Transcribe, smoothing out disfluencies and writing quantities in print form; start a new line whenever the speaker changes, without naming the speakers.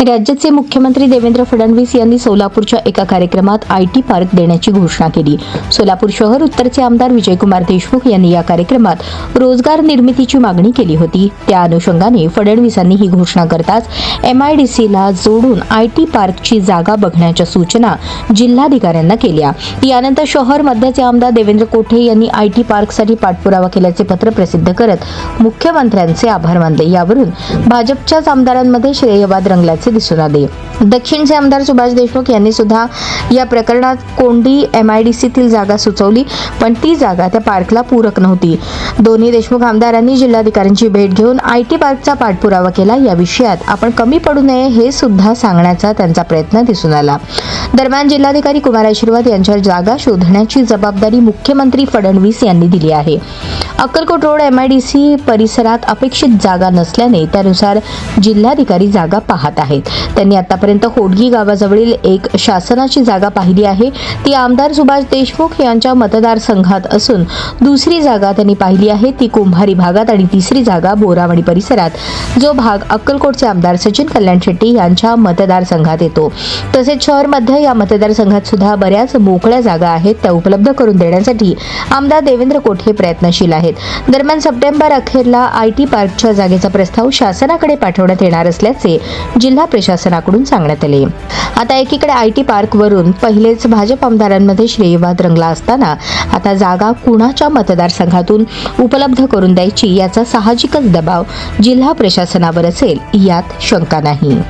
राज्याचे मुख्यमंत्री देवेंद्र फडणवीस यांनी सोलापूरच्या एका कार्यक्रमात आयटी पार्क देण्याची घोषणा केली। सोलापूर शहर उत्तरचे आमदार विजयकुमार देशमुख यांनी या कार्यक्रमात रोजगार निर्मितीची मागणी केली होती। त्या अनुषंगाने फडणवीसांनी ही घोषणा करताच MIDCला जोडून आयटी पार्कची जागा बघण्याच्या सूचना जिल्हाधिकाऱ्यांना केल्या। यानंतर शहर मध्याचे आमदार देवेंद्र कोठे यांनी आयटी पार्कसाठी पाठपुरावा केल्याचे पत्र प्रसिद्ध करत मुख्यमंत्र्यांचे आभार मानले। यावरून भाजपच्याच आमदारांमध्ये श्रेयवाद रंगल्याचे दिसून आले। दक्षिणचे आमदार सुभाष देशमुख यांनी सुद्धा या प्रकरणात कोंडी MIDCतील जागा सुचवली, पण ती जागा त्या पार्कला पूरक नव्हती। दोन्ही देशमुख आमदारांनी जिल्हाधिकाऱ्यांची भेट घेऊन आयटी पार्कचा पाठपुरावा केला। या विषयात आपण कमी पडू नये हे सुद्धा सांगण्याचा त्यांचा प्रयत्न दिसून आला। दरम्यान जिल्हाधिकारी कुमार आशीर्वाद यांच्यावर जागा शोधण्याची जबाबदारी मुख्यमंत्री फडणवीस यांनी दिली आहे। अक्कलकोट रोड MIDC परिसरात अपेक्षित जागा नसल्याने त्यानुसार जिल्हाधिकारी जागा पाहत आहेत। त्यांनी आतापर्यंत होडगी गावाजवळील एक शासनाची जागा पाहिली आहे, ती आमदार सुभाष देशमुख यांच्या मतदारसंघात असून दुसरी जागा त्यांनी पाहिली आहे ती कुंभारी भागात आणि तिसरी जागा बोरावणी परिसरात, जो भाग अक्कलकोटचे आमदार सचिन कल्याण शेट्टी यांच्या मतदारसंघात येतो। तसेच शहर मध्ये या मतदारसंघात सुद्धा बऱ्याच मोकळ्या जागा आहेत, त्या उपलब्ध करून देण्यासाठी आमदार देवेंद्र कोठे प्रयत्नशील आहेत। दरम्यान सप्टेंबर अखेरला आयटी पार्कच्या जागेचा प्रस्ताव शासनाकडे पाठवण्यात येणार असल्याचे जिल्हा प्रशासनाकडून सांगण्यात आले। आता एकीकडे आयटी पार्कवरून पहिलेच भाजप आमदारांमध्ये श्रेयवाद रंगला असताना आता जागा कुणाच्या मतदारसंघातून उपलब्ध करून द्यायची याचा साहजिकच दबाव जिल्हा प्रशासनावर असेल यात शंका नाही।